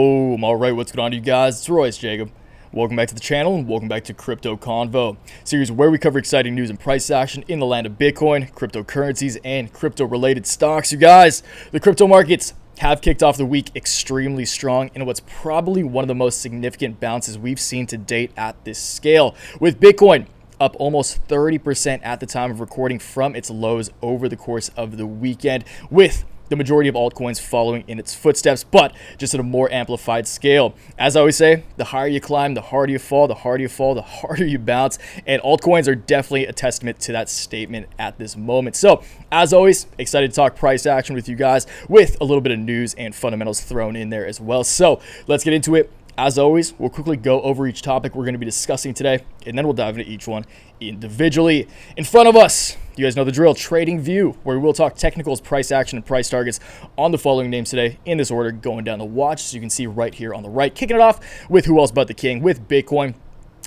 Boom. All right, what's going on, you guys? It's Royce Jacob. Welcome back to the channel and welcome back to Crypto Convo, series where we cover exciting news and price action in the land of Bitcoin, cryptocurrencies, and crypto-related stocks. You guys, the crypto markets have kicked off the week extremely strong in what's probably one of the most significant bounces we've seen to date at this scale, with Bitcoin up almost 30% at the time of recording from its lows over the course of the weekend, with the majority of altcoins following in its footsteps, but just at a more amplified scale. As I always say, the higher you climb, the harder you fall, the harder you fall, the harder you bounce, and altcoins are definitely a testament to that statement at this moment. So, as always, excited to talk price action with you guys, with a little bit of news and fundamentals thrown in there as well. So, let's get into it. As always, we'll quickly go over each topic we're going to be discussing today, and then we'll dive into each one individually. In front of us, you guys know the drill, Trading View, where we will talk technicals, price action, and price targets on the following names today, in this order, going down the watch, so you can see right here on the right. Kicking it off with who else but the king, with Bitcoin.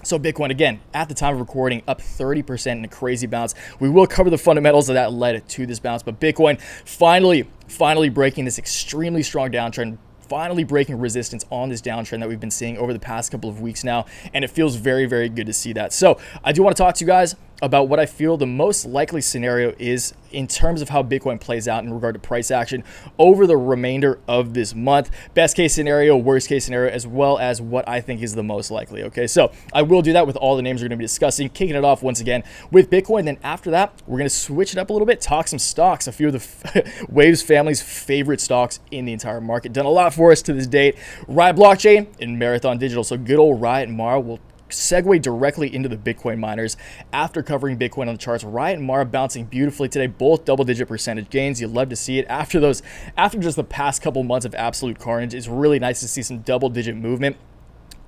So Bitcoin, again, at the time of recording, up 30% in a crazy bounce. We will cover the fundamentals that led to this bounce, but Bitcoin finally breaking this extremely strong downtrend, finally breaking resistance on this downtrend that we've been seeing over the past couple of weeks now, and it feels very, very good to see that. So I do want to talk to you guys about what I feel the most likely scenario is in terms of how Bitcoin plays out in regard to price action over the remainder of this month. Best case scenario, worst case scenario, as well as what I think is the most likely. Okay, so I will do that with all the names we're going to be discussing, kicking it off once again with Bitcoin. Then after that, we're going to switch it up a little bit, talk some stocks, a few of the Waves family's favorite stocks in the entire market. Done a lot for us to this date. Riot Blockchain and Marathon Digital. So good old Riot and Mara will segue directly into the Bitcoin miners after covering Bitcoin on the charts. Riot and Mara bouncing beautifully today, both double-digit percentage gains. You love to see it after just the past couple months of absolute carnage. It's really nice to see some double-digit movement,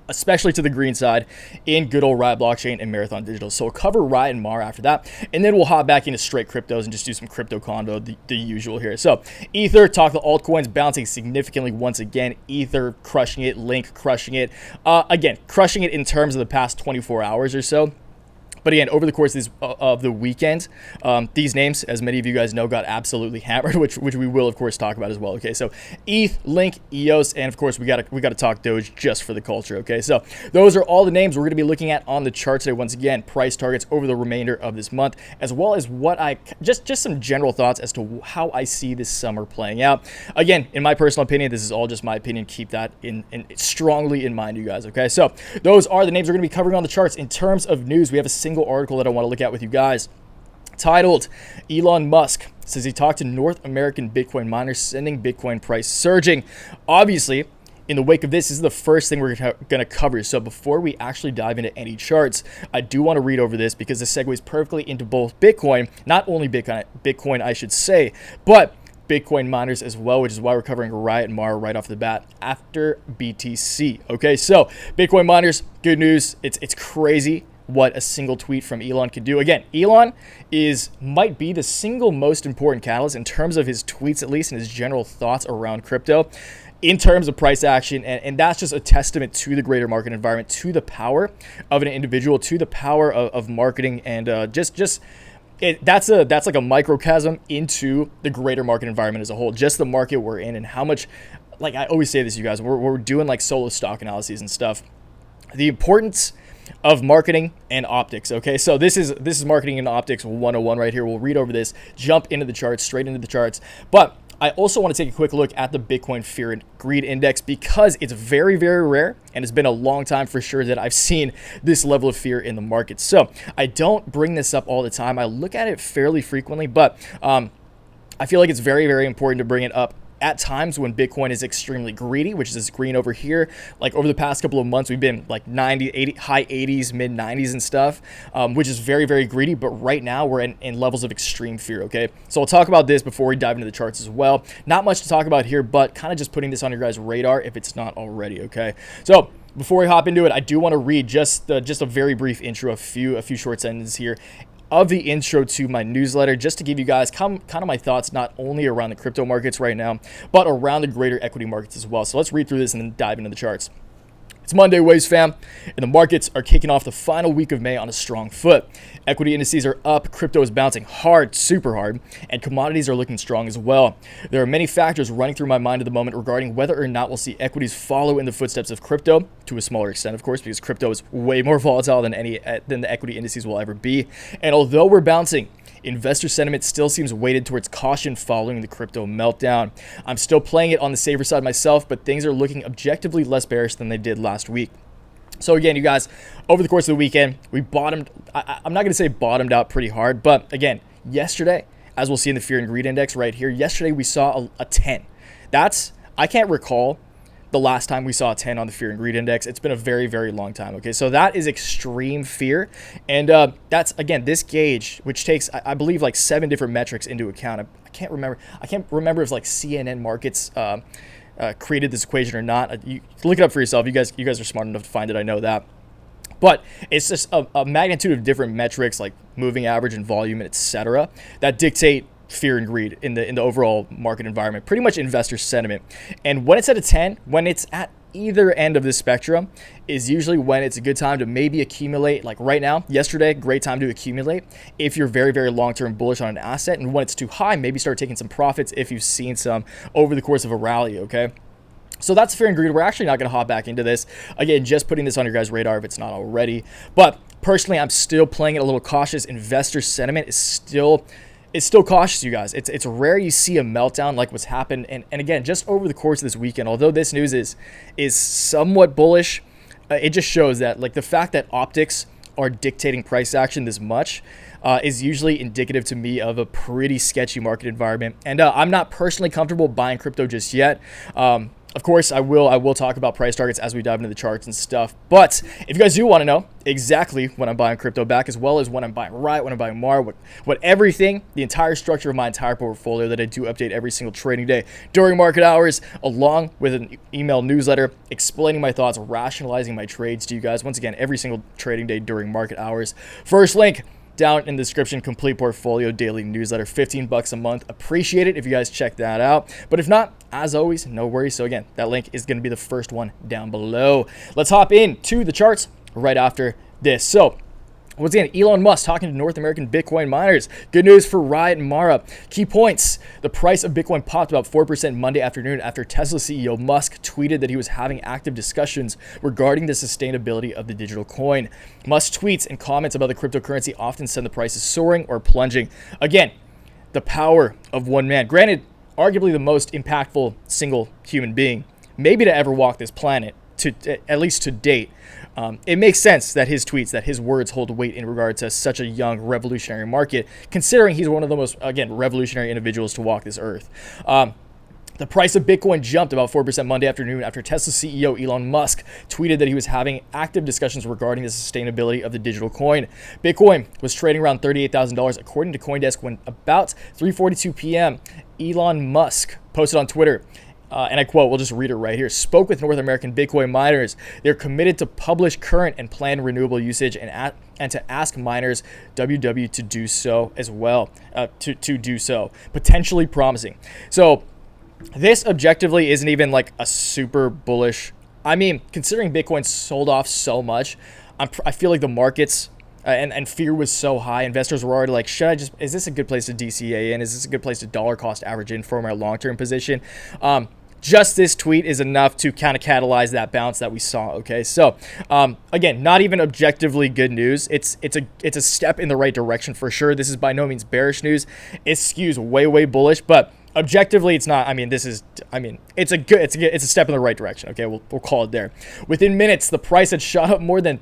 especially to the green side in good old Riot Blockchain and Marathon Digital. So we'll cover Riot and Mara after that, and then we'll hop back into straight cryptos and just do some crypto convo, the usual here. So Ether, talk the altcoins bouncing significantly once again. Ether crushing it, Link crushing it. Again, crushing it in terms of the past 24 hours or so. But again, over the course of the weekend, these names, as many of you guys know, got absolutely hammered, which we will, of course, talk about as well. Okay, so ETH, Link, EOS, and of course, we got to talk Doge just for the culture. Okay, so those are all the names we're going to be looking at on the chart today. Once again, price targets over the remainder of this month, as well as what I just some general thoughts as to how I see this summer playing out. Again, in my personal opinion, this is all just my opinion. Keep that in strongly in mind, you guys. Okay, so those are the names we're going to be covering on the charts. In terms of news, we have a single article that I want to look at with you guys, titled Elon Musk says he talked to North American Bitcoin miners, sending Bitcoin price surging. Obviously, in the wake of this is the first thing we're going to cover. So before we actually dive into any charts, I do want to read over this because this segues perfectly into both Bitcoin, not only Bitcoin I should say, but Bitcoin miners as well, which is why we're covering Riot and Mara right off the bat after BTC. Okay, so Bitcoin miners, good news. It's crazy what a single tweet from Elon could do. Again, Elon might be the single most important catalyst in terms of his tweets, at least, and his general thoughts around crypto in terms of price action. And that's just a testament to the greater market environment, to the power of an individual, to the power of marketing, and that's like a microcosm into the greater market environment as a whole, just the market we're in, and how much, like I always say this, you guys, we're doing like solo stock analyses and stuff. The importance of marketing and optics. Okay, so this is marketing and optics 101 right here. We'll read over this, jump into the charts, straight into the charts. But I also want to take a quick look at the Bitcoin Fear and Greed Index, because it's very, very rare, and it's been a long time for sure that I've seen this level of fear in the market. So I don't bring this up all the time. I look at it fairly frequently, but I feel like it's very, very important to bring it up at times when Bitcoin is extremely greedy, which is this green over here. Like over the past couple of months, we've been like 90, 80, high 80s, mid 90s and stuff, which is very, very greedy. But right now we're in levels of extreme fear, okay? So I'll talk about this before we dive into the charts as well. Not much to talk about here, but kind of just putting this on your guys' radar if it's not already, okay? So before we hop into it, I do want to read just a very brief intro, a few short sentences here of the intro to my newsletter, just to give you guys kind of my thoughts, not only around the crypto markets right now, but around the greater equity markets as well. So let's read through this and then dive into the charts. It's Monday, Waves fam, and the markets are kicking off the final week of May on a strong foot. Equity indices are up, crypto is bouncing hard, super hard, and commodities are looking strong as well. There are many factors running through my mind at the moment regarding whether or not we'll see equities follow in the footsteps of crypto, to a smaller extent, of course, because crypto is way more volatile than the equity indices will ever be. And although we're bouncing, investor sentiment still seems weighted towards caution following the crypto meltdown. I'm still playing it on the safer side myself, but things are looking objectively less bearish than they did last week. So again, you guys, over the course of the weekend, we bottomed, I'm not going to say bottomed out pretty hard, but again, yesterday, as we'll see in the fear and greed index right here, yesterday we saw a 10. I can't recall the last time we saw a 10 on the fear and greed index. It's been a very, very long time. Okay, so that is extreme fear. And that's, again, this gauge, which takes, I believe, like 7 different metrics into account. I can't remember if like CNN Markets created this equation or not. You look it up for yourself. You guys are smart enough to find it. I know that. But it's just a magnitude of different metrics like moving average and volume, and etc., that dictate fear and greed in the overall market environment, pretty much investor sentiment. And when it's at a 10, when it's at either end of the spectrum, is usually when it's a good time to maybe accumulate. Like right now, yesterday, great time to accumulate if you're very, very long-term bullish on an asset. And when it's too high, maybe start taking some profits if you've seen some over the course of a rally, okay? So that's fear and greed. We're actually not going to hop back into this. Again, just putting this on your guys' radar if it's not already. But personally, I'm still playing it a little cautious. Investor sentiment is still cautious, you guys. It's rare you see a meltdown like what's happened. And again, just over the course of this weekend, although this news is somewhat bullish, it just shows that like the fact that optics are dictating price action this much is usually indicative to me of a pretty sketchy market environment. And I'm not personally comfortable buying crypto just yet. Of course, I will talk about price targets as we dive into the charts and stuff. But if you guys do want to know exactly when I'm buying crypto back, as well as when I'm buying Riot, when I'm buying Mar, what everything, the entire structure of my entire portfolio that I do update every single trading day during market hours, along with an email newsletter explaining my thoughts, rationalizing my trades to you guys, once again, every single trading day during market hours. First link down in the description, complete portfolio daily newsletter, $15 a month. Appreciate it if you guys check that out. But if not, as always, no worries. So again, that link is going to be the first one down below. Let's hop into the charts right after this. So once again, Elon Musk talking to North American Bitcoin miners. Good news for Riot and Mara. Key points. The price of Bitcoin popped about 4% Monday afternoon after Tesla CEO Musk tweeted that he was having active discussions regarding the sustainability of the digital coin. Musk's tweets and comments about the cryptocurrency often send the prices soaring or plunging. Again, the power of one man. Granted, arguably the most impactful single human being maybe to ever walk this planet, at least to date. It makes sense that his tweets, that his words hold weight in regard to such a young revolutionary market, considering he's one of the most, again, revolutionary individuals to walk this earth. The price of Bitcoin jumped about 4% Monday afternoon after Tesla CEO Elon Musk tweeted that he was having active discussions regarding the sustainability of the digital coin. Bitcoin was trading around $38,000 according to CoinDesk when about 3:42 p.m. Elon Musk posted on Twitter, and I quote, we'll just read it right here, spoke with North American Bitcoin miners. They're committed to publish current and planned renewable usage and to ask miners WW to do so as well, to do so, potentially promising. So this objectively isn't even like a super bullish. I mean, considering Bitcoin sold off so much, I feel like the markets and fear was so high. Investors were already like, is this a good place to DCA in? Is this a good place to dollar cost average in for my long-term position? Just this tweet is enough to kind of catalyze that bounce that we saw. Okay, so again, not even objectively good news. It's a step in the right direction for sure. This is by no means bearish news. It skews way bullish, but objectively, it's not. I mean, it's a step in the right direction. Okay, we'll call it there. Within minutes, the price had shot up more than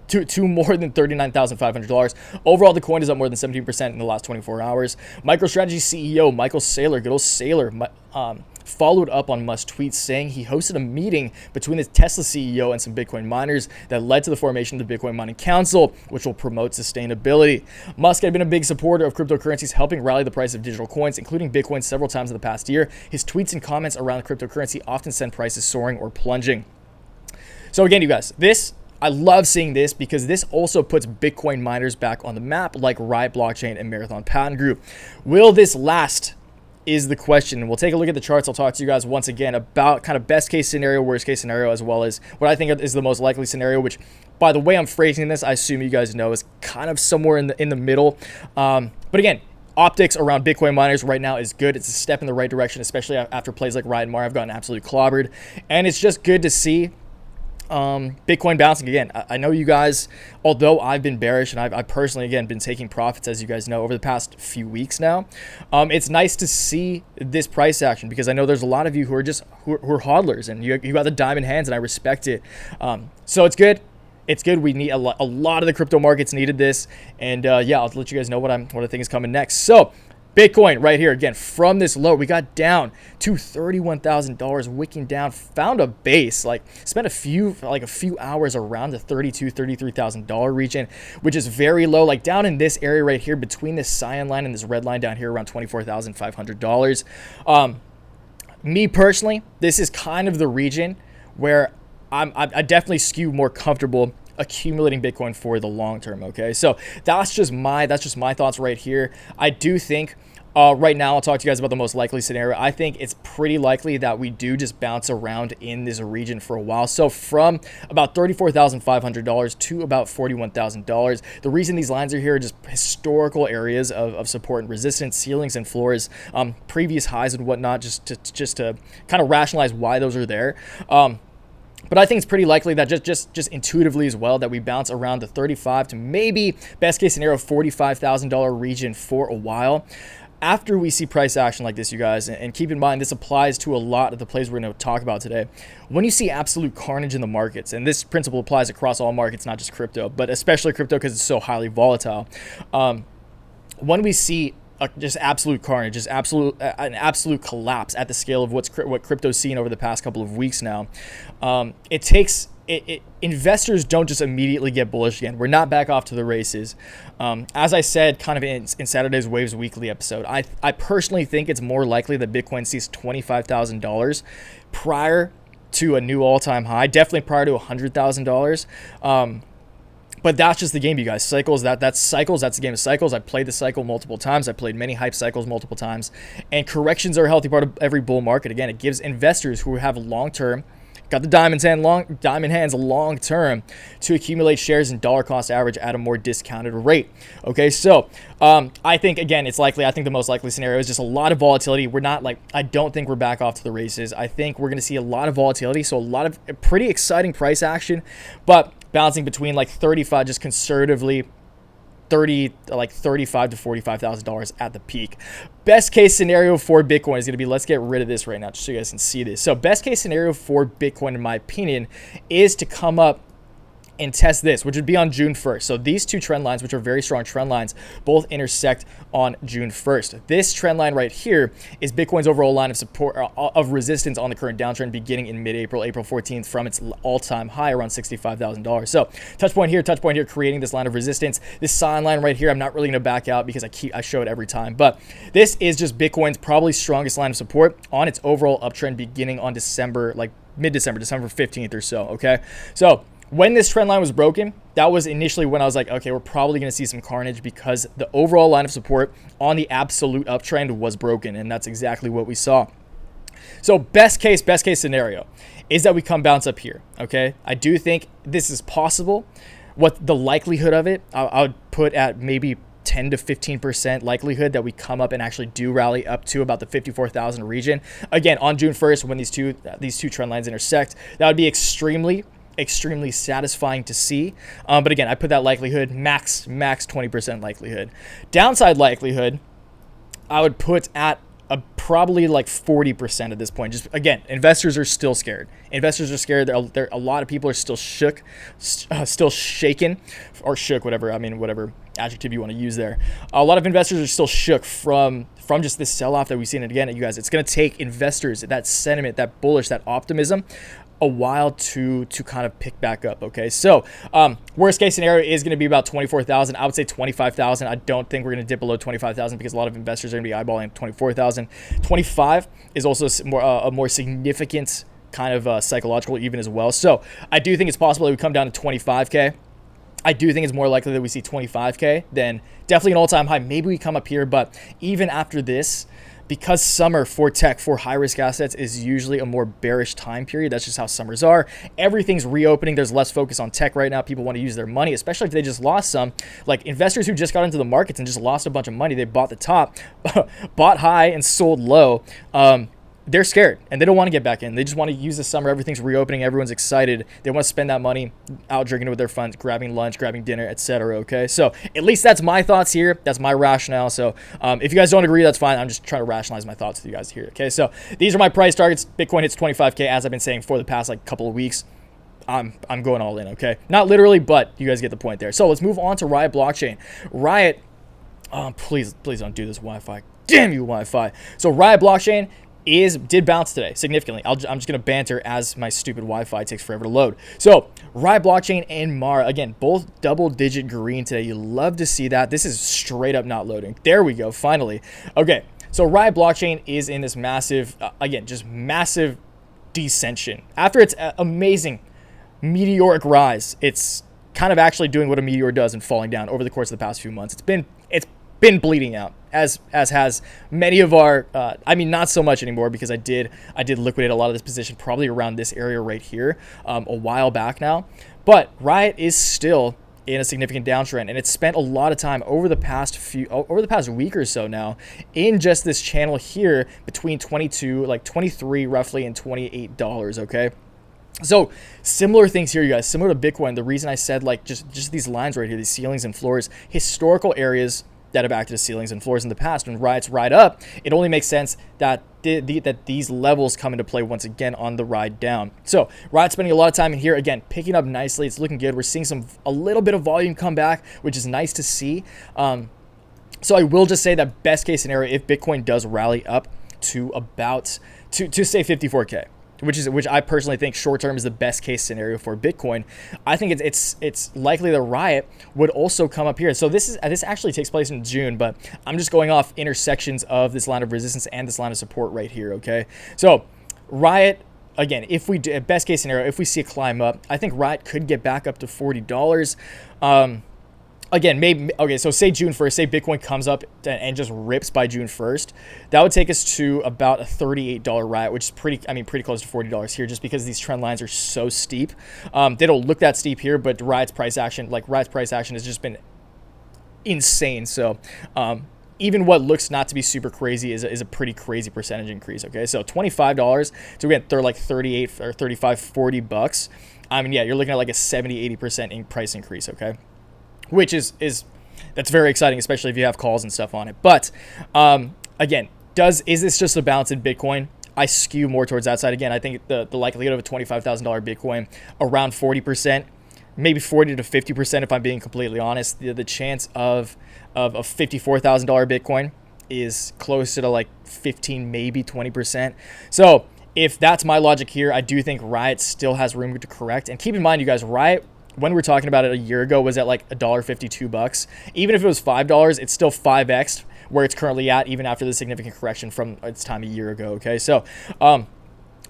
to more than $39,500. Overall, the coin is up more than 17% in the last 24 hours. MicroStrategy CEO Michael Saylor, good old Saylor, followed up on Musk's tweets saying he hosted a meeting between the Tesla CEO and some Bitcoin miners that led to the formation of the Bitcoin Mining Council, which will promote sustainability. Musk had been a big supporter of cryptocurrencies, helping rally the price of digital coins, including Bitcoin, several times in the past year. His tweets and comments around cryptocurrency often send prices soaring or plunging. So again, you guys, I love seeing this because this also puts Bitcoin miners back on the map like Riot Blockchain and Marathon Patent Group. Will this last is the question. We'll take a look at the charts. I'll talk to you guys once again about kind of best case scenario, worst case scenario, as well as what I think is the most likely scenario, which, by the way I'm phrasing this, I assume you guys know is kind of somewhere in the middle. But again, optics around Bitcoin miners right now is good. It's a step in the right direction, especially after plays like Riot and Mar have gotten absolutely clobbered. And it's just good to see Bitcoin bouncing again. I know you guys, although I've been bearish and I've personally, again, been taking profits, as you guys know, over the past few weeks now. It's nice to see this price action because I know there's a lot of you who are just who are hodlers, and you got the diamond hands, and I respect it. So it's good. It's good. We need a lot of the crypto markets needed this, and yeah, I'll let you guys know what I think is coming next. So Bitcoin right here again from this low, we got down to $31,000, wicking down, found a base, like spent a few hours around the $33,000 region, which is very low, like down in this area right here between this cyan line and this red line down here around $24,500. Me personally, this is kind of the region where I definitely skew more comfortable accumulating Bitcoin for the long term. Okay, so that's just my thoughts right here. I do think right now I'll talk to you guys about the most likely scenario. I think it's pretty likely that we do just bounce around in this region for a while. So from about $34,500 to about $41,000. The reason these lines are here are just historical areas of support and resistance, ceilings and floors, previous highs and whatnot, just to kind of rationalize why those are there. But I think it's pretty likely that just intuitively as well that we bounce around the 35 to maybe best case scenario $45,000 region for a while after we see price action like this, you guys. And keep in mind, this applies to a lot of the plays we're going to talk about today. When you see absolute carnage in the markets, and this principle applies across all markets, not just crypto, but especially crypto because it's so highly volatile. When we see just absolute carnage, just an absolute collapse at the scale of what crypto's seen over the past couple of weeks now. Investors don't just immediately get bullish again. We're not back off to the races. As I said, kind of in Saturday's Waves Weekly episode, I personally think it's more likely that Bitcoin sees $25,000 prior to a new all-time high, definitely prior to $100,000. But that's just the game, you guys. Cycles, that's cycles. That's the game of cycles. I've played the cycle multiple times. I've played many hype cycles multiple times. And corrections are a healthy part of every bull market. Again, it gives investors who have long-term, got the diamond hands long-term to accumulate shares in dollar cost average at a more discounted rate. Okay, so I think, again, it's likely. I think the most likely scenario is just a lot of volatility. I don't think we're back off to the races. I think we're going to see a lot of volatility, so a lot of pretty exciting price action, but bouncing between like 35, just conservatively, like $35,000 to $45,000 at the peak. Best case scenario for Bitcoin is going to be, let's get rid of this right now just so you guys can see this. So best case scenario for Bitcoin, in my opinion, is to come up and test this, which would be on June 1st. So these two trend lines, which are very strong trend lines, both intersect on June 1st. This trend line right here is Bitcoin's overall line of support, of resistance on the current downtrend beginning in mid-April, April 14th, from its all-time high around $65,000. So touch point here, creating this line of resistance. This sign line right here, I'm not really going to back out because I show it every time. But this is just Bitcoin's probably strongest line of support on its overall uptrend beginning on December, like mid-December, December 15th or so, okay? So when this trend line was broken, that was initially when I was like, okay, we're probably going to see some carnage because the overall line of support on the absolute uptrend was broken, and that's exactly what we saw. So best case scenario is that we come bounce up here, okay? I do think this is possible. What the likelihood of it, I would put at maybe 10 to 15% likelihood that we come up and actually do rally up to about the 54,000 region. Again, on June 1st, when these two trend lines intersect, that would be extremely satisfying to see. But again, I put that likelihood max 20% likelihood. Downside likelihood, I would put at probably like 40% at this point. Just again, investors are still scared. Investors are scared. A lot of people are still shook, still shaken, or shook, whatever adjective you want to use there. A lot of investors are still shook from just this sell-off that we've seen. And again, you guys, it's going to take investors, that sentiment, that bullish, that optimism, a while to kind of pick back up. Okay, so worst case scenario is going to be about 24,000. I would say 25,000. I don't think we're going to dip below 25,000 because a lot of investors are going to be eyeballing 24,000. 25 is also a more significant kind of psychological even as well. So I do think it's possible that we come down to 25K. I do think it's more likely that we see 25K than definitely an all-time high. Maybe we come up here, but even after this, because summer for tech, for high risk assets, is usually a more bearish time period. That's just how summers are. Everything's reopening. There's less focus on tech right now. People want to use their money, especially if they just lost some. Like investors who just got into the markets and just lost a bunch of money. They bought the top, bought high and sold low. They're scared and they don't want to get back in. They just want to use the summer. Everything's reopening. Everyone's excited. They want to spend that money out drinking with their friends, grabbing lunch, grabbing dinner, etc. Okay, so at least that's my thoughts here. That's my rationale. So if you guys don't agree, that's fine. I'm just trying to rationalize my thoughts with you guys here. Okay, so these are my price targets. Bitcoin hits 25K, as I've been saying for the past like couple of weeks. I'm going all in. Okay, not literally, but you guys get the point there. So let's move on to Riot Blockchain. Riot, please don't do this Wi-Fi. Damn you, Wi-Fi. So Riot Blockchain did bounce today significantly. I'm just going to banter as my stupid Wi-Fi takes forever to load. So Riot Blockchain and Mara, again, both double-digit green today. You love to see that. This is straight up not loading. There we go, finally. Okay, so Riot Blockchain is in this massive, again, just massive descension. After its amazing meteoric rise, it's kind of actually doing what a meteor does and falling down over the course of the past few months. It's been bleeding out, as has many of our I mean, not so much anymore, because I did liquidate a lot of this position probably around this area right here a while back now. But Riot is still in a significant downtrend, and it's spent a lot of time over the past week or so now in just this channel here between 23 roughly and $28. Okay, so similar things here, you guys, similar to Bitcoin. The reason I said like just these lines right here, these ceilings and floors, historical areas that have acted as ceilings and floors in the past. When Riot's ride up, it only makes sense that that these levels come into play once again on the ride down. So Riot's spending a lot of time in here, again, picking up nicely. It's looking good. We're seeing a little bit of volume come back, which is nice to see. So I will just say that best case scenario, if Bitcoin does rally up to about to say 54K, which I personally think short term is the best case scenario for Bitcoin, I think it's likely that Riot would also come up here. So this actually takes place in June, but I'm just going off intersections of this line of resistance and this line of support right here. Okay, so Riot, again, if we do best case scenario, if we see a climb up, I think Riot could get back up to $40. Again, maybe, okay, so say June 1st, say Bitcoin comes up and just rips by June 1st, that would take us to about a $38 Riot, which is pretty close to $40 here, just because these trend lines are so steep. They don't look that steep here, but Riot's price action has just been insane. So even what looks not to be super crazy is a pretty crazy percentage increase. Okay, so $25, so again, they're like 38 or 35, $40. I mean, yeah, you're looking at like a 70-80% price increase. Okay, which is that's very exciting, especially if you have calls and stuff on it. But again, is this just a bounce in Bitcoin? I skew more towards that side. Again, I think the likelihood of a $25,000 Bitcoin around 40%, maybe 40 to 50%, if I'm being completely honest. The chance of a $54,000 Bitcoin is closer to like 15, maybe 20%. So if that's my logic here, I do think Riot still has room to correct. And keep in mind, you guys, Riot, when we were talking about it a year ago, was at like $1.52. Even if it was $5, it's still 5x where it's currently at, even after the significant correction from its time a year ago. Okay, so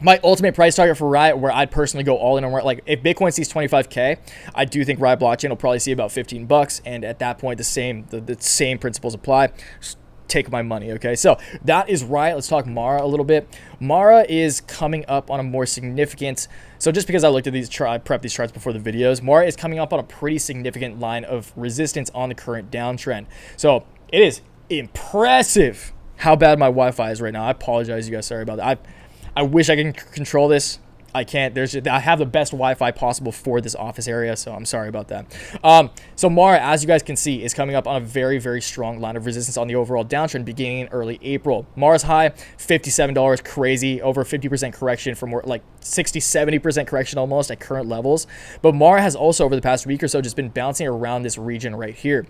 my ultimate price target for Riot, where I'd personally go all in on, like if Bitcoin sees 25K, I do think Riot Blockchain will probably see about $15, and at that point, the same principles apply. Just take my money. Okay, so that is Riot. Let's talk Mara a little bit. Mara is coming up on a more significant, so just because I looked at these, I prepped these charts before the videos, Mara is coming up on a pretty significant line of resistance on the current downtrend. So it is impressive how bad my Wi-Fi is right now. I apologize, you guys. Sorry about that. I wish I could control this. I can't. I have the best Wi-Fi possible for this office area, so I'm sorry about that. So Mara, as you guys can see, is coming up on a very, very strong line of resistance on the overall downtrend beginning in early April. Mara's high, $57, crazy, over 50% correction for more like 60-70% correction almost at current levels. But Mara has also over the past week or so just been bouncing around this region right here.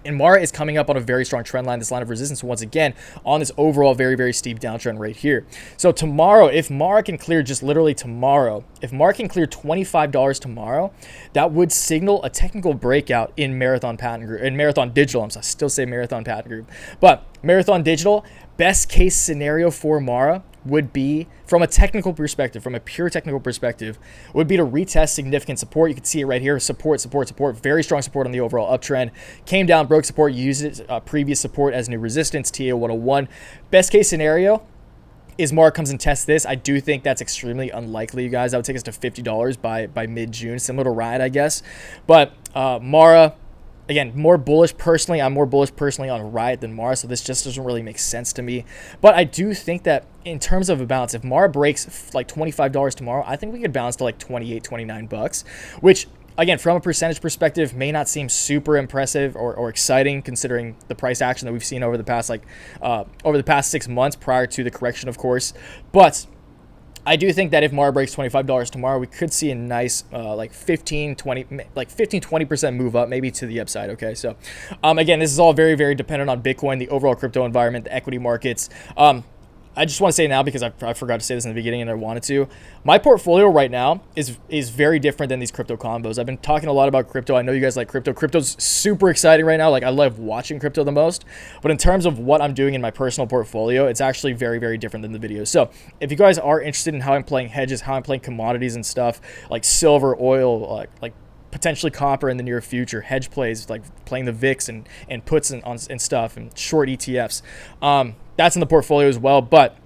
And Mara is coming up on a very strong trend line, this line of resistance once again on this overall very, very steep downtrend right here. So tomorrow, if Mara can clear just literally tomorrow, if Mara can clear $25 tomorrow, that would signal a technical breakout in Marathon Patent Group, in Marathon Digital. I still say Marathon Patent Group, but Marathon Digital, best case scenario for Mara would be, from a technical perspective, from a pure technical perspective, would be to retest significant support. You can see it right here, support, support, support, very strong support on the overall uptrend. Came down, broke support, used it, previous support as new resistance, TA 101. Best case scenario is Mara comes and tests this. I do think that's extremely unlikely, you guys. That would take us to $50 by mid-June, similar to Riot, I guess. But Mara, again, more bullish personally. I'm more bullish personally on Riot than Mara, so this just doesn't really make sense to me. But I do think that in terms of a bounce, if Mara breaks like $25 tomorrow, I think we could bounce to like 28, 29 bucks, which, again, from a percentage perspective, may not seem super impressive or exciting considering the price action that we've seen over the past over the past 6 months prior to the correction, of course. But I do think that if Mara breaks $25 tomorrow, we could see a nice like 15-20% move up, maybe to the upside. Okay, so again, this is all very, very dependent on Bitcoin, the overall crypto environment, the equity markets. I just want to say now, because I forgot to say this in the beginning and I wanted to, my portfolio right now is very different than these crypto combos. I've been talking a lot about crypto. I know you guys like crypto. Crypto's super exciting right now. Like, I love watching crypto the most. But in terms of what I'm doing in my personal portfolio, it's actually very, very different than the video. So if you guys are interested in how I'm playing hedges, how I'm playing commodities and stuff, like silver, oil, like potentially copper in the near future, hedge plays, like playing the VIX and puts and stuff, and short ETFs, that's in the portfolio as well. But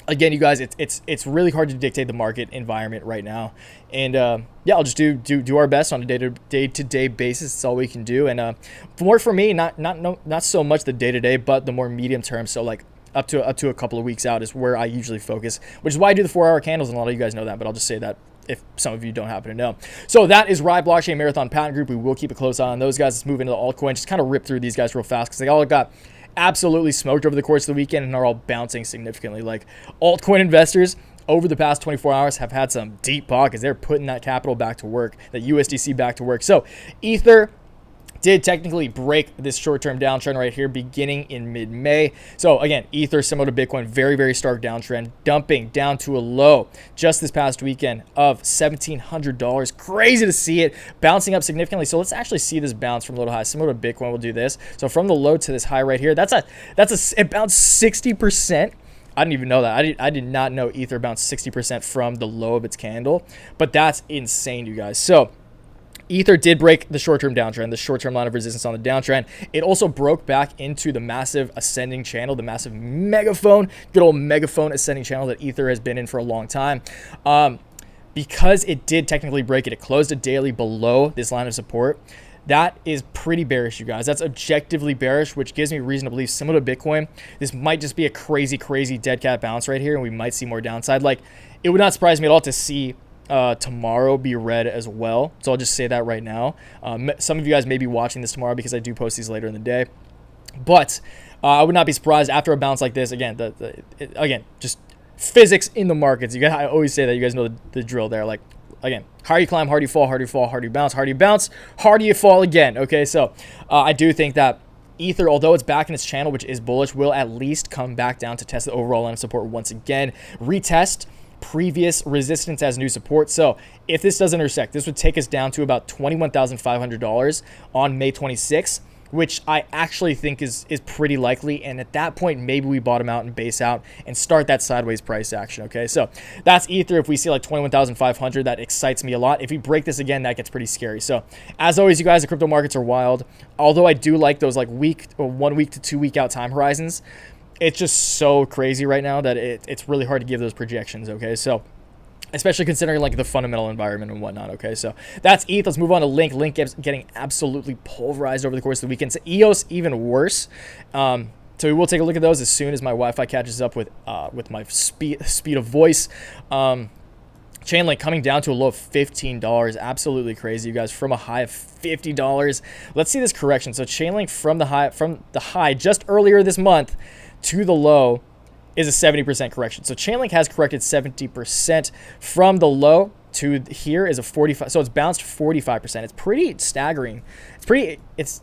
again, you guys, it's really hard to dictate the market environment right now, and yeah, I'll just do our best on a day-to-day basis. It's all we can do, and more for me, not so much the day-to-day, but the more medium term. So like up to a couple of weeks out is where I usually focus, which is why I do the 4-hour candles, and a lot of you guys know that, but I'll just say that if some of you don't happen to know. So that is Riot Blockchain Marathon Patent Group. We will keep a close eye on those guys. Let's move into the altcoin. Just kind of rip through these guys real fast because they all got absolutely smoked over the course of the weekend and are all bouncing significantly. Like, altcoin investors over the past 24 hours have had some deep pockets. They're putting that capital back to work, that USDC back to work. So Ether did technically break this short-term downtrend right here beginning in mid-May. So again, Ether, similar to Bitcoin, very, very stark downtrend, dumping down to a low just this past weekend of $1,700. Crazy to see it bouncing up significantly. So let's actually see this bounce from low to high. Similar to Bitcoin, we'll do this. So from the low to this high right here, it bounced 60%. I didn't even know that. I did not know Ether bounced 60% from the low of its candle, but that's insane, you guys. So Ether did break the short-term downtrend, the short-term line of resistance on the downtrend. It also broke back into the massive ascending channel, the massive megaphone, good old megaphone ascending channel that Ether has been in for a long time. Because it did technically break it, it closed a daily below this line of support. That is pretty bearish, you guys. That's objectively bearish, which gives me reason to believe, similar to Bitcoin, this might just be a crazy, crazy dead cat bounce right here, and we might see more downside. Like, it would not surprise me at all to see tomorrow be red as well. So I'll just say that right now. Some of you guys may be watching this tomorrow because I do post these later in the day. But I would not be surprised after a bounce like this. Again, again, just physics in the markets. I always say that. You guys know the drill there. Like, again, harder you climb, harder you fall, harder you fall, harder you bounce, harder you bounce, harder you fall again. Okay, so I do think that Ether, although it's back in its channel, which is bullish, will at least come back down to test the overall line of support once again. Retest previous resistance as new support. So if this does intersect, this would take us down to about $21,500 on May 26th, which I actually think is pretty likely. And at that point, maybe we bottom out and base out and start that sideways price action. Okay, so that's Ether. If we see like 21,500, that excites me a lot. If we break this again, that gets pretty scary. So as always, you guys, the crypto markets are wild. Although I do like those like 1 week to 2 week out time horizons, it's just so crazy right now that it's really hard to give those projections. Okay, so especially considering like the fundamental environment and whatnot. Okay, so that's ETH. Let's move on to Link. Link getting absolutely pulverized over the course of the weekend. So EOS even worse. So we will take a look at those as soon as my Wi-Fi catches up with my speed of voice. ChainLink coming down to a low of $15. Absolutely crazy, you guys, from a high of $50. Let's see this correction. So ChainLink from the high just earlier this month to the low is a 70% correction. So ChainLink has corrected 70% from the low to here is a 45. So it's bounced 45%. It's pretty staggering. It's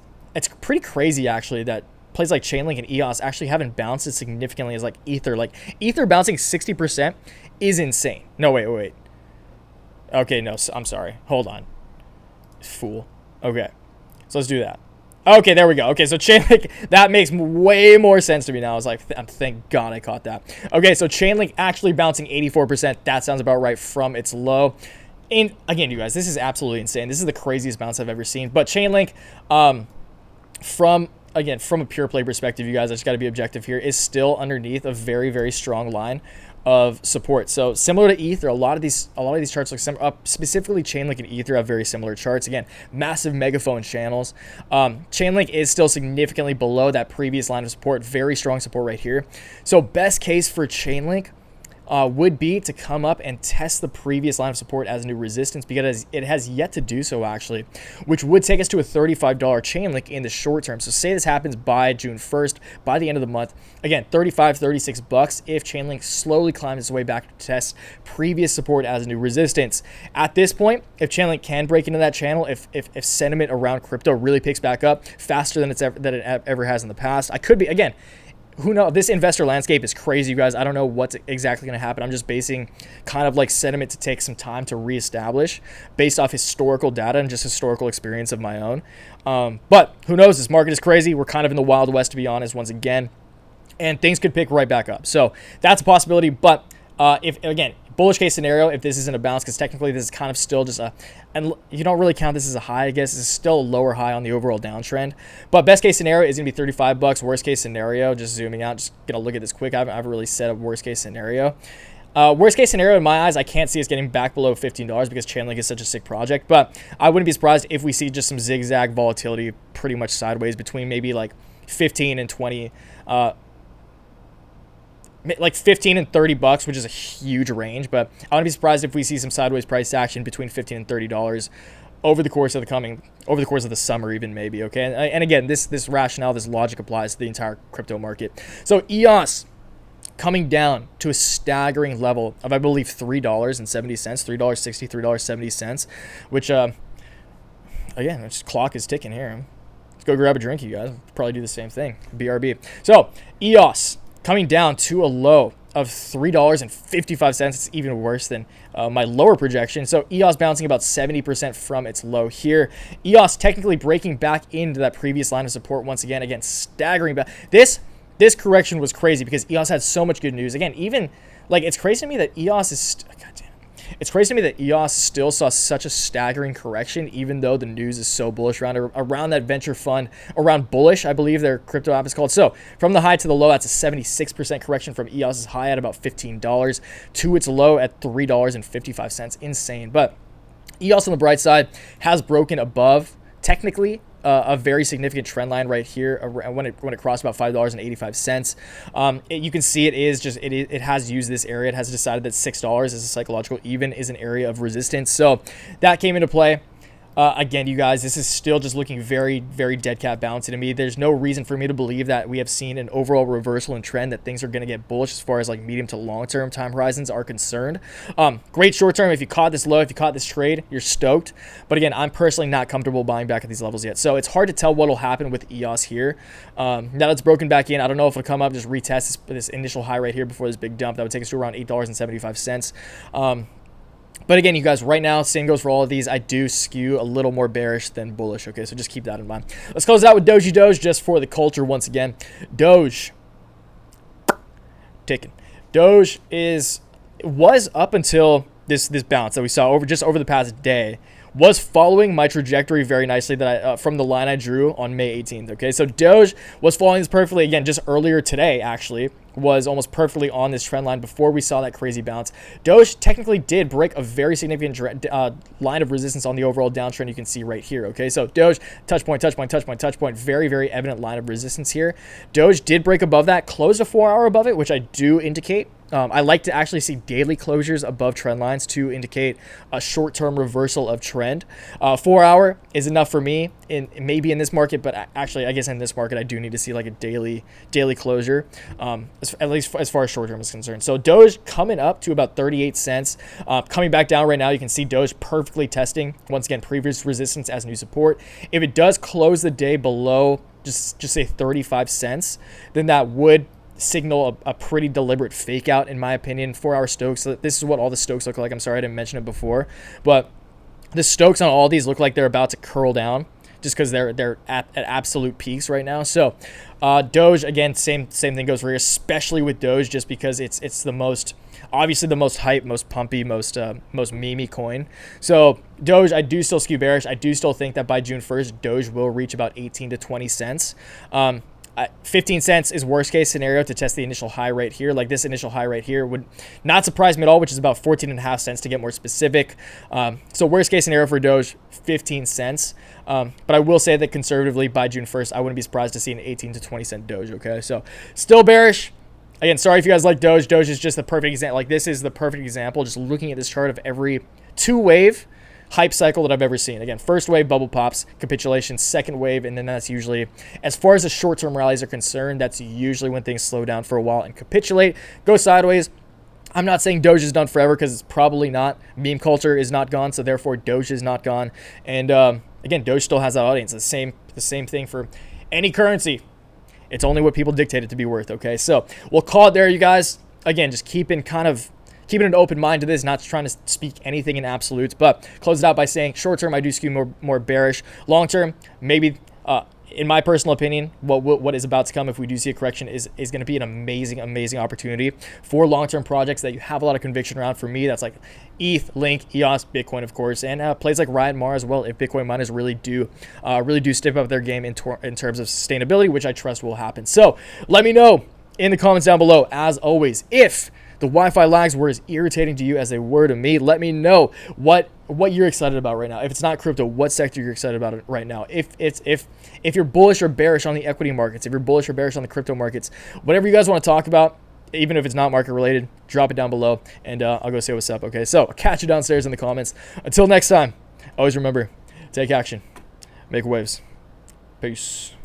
pretty crazy actually that plays like ChainLink and EOS actually haven't bounced as significantly as like Ether. Like Ether bouncing 60% is insane. No, wait. Okay, no, I'm sorry. Hold on. Fool. Okay. So let's do that. Okay, there we go. Okay, so ChainLink, that makes way more sense to me now. I was like, thank God I caught that. Okay, so ChainLink actually bouncing 84%. That sounds about right from its low. And again, you guys, this is absolutely insane. This is the craziest bounce I've ever seen. But ChainLink, from a pure play perspective, you guys, I just got to be objective here, is still underneath a very, very strong line of support. So similar to Ether, a lot of these charts look specifically ChainLink and Ether have very similar charts. Again, massive megaphone channels. ChainLink is still significantly below that previous line of support. Very strong support right here. So best case for ChainLink would be to come up and test the previous line of support as a new resistance, because it has yet to do so actually, which would take us to a $35 ChainLink in the short term. So say this happens by June 1st, by the end of the month, again, $35-$36 if ChainLink slowly climbs its way back to test previous support as a new resistance. At this point, if ChainLink can break into that channel, if sentiment around crypto really picks back up faster than it ever has in the past, I could be, again, who knows? This investor landscape is crazy, you guys. I don't know what's exactly going to happen. I'm just basing kind of like sentiment to take some time to reestablish based off historical data and just historical experience of my own. But who knows? This market is crazy. We're kind of in the Wild West, to be honest, once again. And things could pick right back up. So that's a possibility. But if, again, bullish case scenario, if this isn't a bounce, because technically this is kind of still just and you don't really count this as a high, I guess. It's still a lower high on the overall downtrend. But best case scenario is going to be $35. Worst case scenario, just zooming out, just going to look at this quick. I haven't really set a worst case scenario. Worst case scenario, in my eyes, I can't see us getting back below $15 because ChainLink is such a sick project. But I wouldn't be surprised if we see just some zigzag volatility pretty much sideways between maybe like 15 and 20, like 15 and $30, which is a huge range. But I wouldn't be surprised if we see some sideways price action between $15 and $30 over the course of the summer, even maybe. Okay, and again, this rationale, this logic applies to the entire crypto market. So EOS coming down to a staggering level of, I believe, $3.70, $3.60, $3.70, which again, this clock is ticking here. Let's go grab a drink, you guys. Probably do the same thing. BRB. So EOS coming down to a low of $3.55. It's even worse than my lower projection. So EOS bouncing about 70% from its low here. EOS technically breaking back into that previous line of support once again. Again, staggering back. This correction was crazy because EOS had so much good news. Again, even like it's crazy to me that EOS is It's crazy to me that EOS still saw such a staggering correction, even though the news is so bullish around that venture fund, around Bullish, I believe their crypto app is called. So from the high to the low, that's a 76% correction from EOS's high at about $15 to its low at $3.55. Insane. But EOS on the bright side has broken above, technically, a very significant trend line right here when it crossed about $5.85. You can see it has used this area. It has decided that $6 as a psychological even is an area of resistance. So that came into play. Again, you guys, this is still just looking very, very dead cat bouncy to me. There's no reason for me to believe that we have seen an overall reversal in trend, that things are going to get bullish as far as like medium to long-term time horizons are concerned. Great short-term. If you caught this low, if you caught this trade, you're stoked. But again, I'm personally not comfortable buying back at these levels yet. So it's hard to tell what will happen with EOS here. Now that it's broken back in, I don't know if it'll come up, just retest this initial high right here before this big dump. That would take us to around $8.75. But again, you guys, right now, same goes for all of these. I do skew a little more bearish than bullish, okay? So just keep that in mind. Let's close out with Doge just for the culture once again. Doge. Ticking. Doge was up until this bounce that we saw over the past day, was following my trajectory very nicely that I from the line I drew on May 18th, okay? So Doge was following this perfectly, again, just earlier today, actually, was almost perfectly on this trend line before we saw that crazy bounce. Doge technically did break a very significant line of resistance on the overall downtrend you can see right here, okay? So Doge, touch point, very, very evident line of resistance here. Doge did break above that, closed a 4-hour above it, which I do indicate. I like to actually see daily closures above trend lines to indicate a short-term reversal of trend. 4-hour is enough for me, maybe in this market, but actually, I guess in this market, I do need to see like a daily closure, at least as far as short-term is concerned. So Doge coming up to about 38 cents, coming back down right now. You can see Doge perfectly testing, once again, previous resistance as new support. If it does close the day below, just say 35 cents, then that would signal a pretty deliberate fake out, in my opinion. 4-hour Stokes. So this is what all the Stokes look like. I'm sorry I didn't mention it before, but the Stokes on all these look like they're about to curl down just because they're at absolute peaks right now. So Doge, again, same thing goes for here, especially with Doge, just because it's the most, obviously the most hype, most pumpy, most memey coin. So Doge, I do still skew bearish. I do still think that by June 1st, Doge will reach about 18 to 20 cents. 15 cents is worst case scenario to test the initial high right here. Like this initial high right here would not surprise me at all, which is about 14.5 cents to get more specific. So worst case scenario for Doge, 15 cents. But I will say that conservatively by June 1st, I wouldn't be surprised to see an 18 to 20 cent Doge. Okay, so still bearish. Again, sorry if you guys like Doge. Doge is just the perfect example. Like this is the perfect example. Just looking at this chart of every 2-wave hype cycle that I've ever seen. Again, first wave, bubble pops, capitulation, second wave, and then that's usually, as far as the short-term rallies are concerned, that's usually when things slow down for a while and capitulate, go sideways. I'm not saying Doge is done forever, because it's probably not. Meme culture is not gone, so therefore Doge is not gone. And again, Doge still has that audience. The same thing for any currency. It's only what people dictate it to be worth, okay? So we'll call it there, you guys. Again, just keeping an open mind to this, not trying to speak anything in absolutes, but close it out by saying short term, I do skew more bearish. Long term, maybe, in my personal opinion, what is about to come if we do see a correction is going to be an amazing opportunity for long-term projects that you have a lot of conviction around. For me, that's like ETH, Link, EOS, Bitcoin, of course, and plays like Riot Mars as well. If Bitcoin miners really do step up their game in terms of sustainability, which I trust will happen. So let me know in the comments down below, as always, if the Wi-Fi lags were as irritating to you as they were to me. Let me know what you're excited about right now. If it's not crypto, what sector you're excited about right now. If you're bullish or bearish on the equity markets, if you're bullish or bearish on the crypto markets, whatever you guys want to talk about, even if it's not market related, drop it down below, and I'll go say what's up. Okay, so I'll catch you downstairs in the comments. Until next time, always remember, take action, make waves. Peace.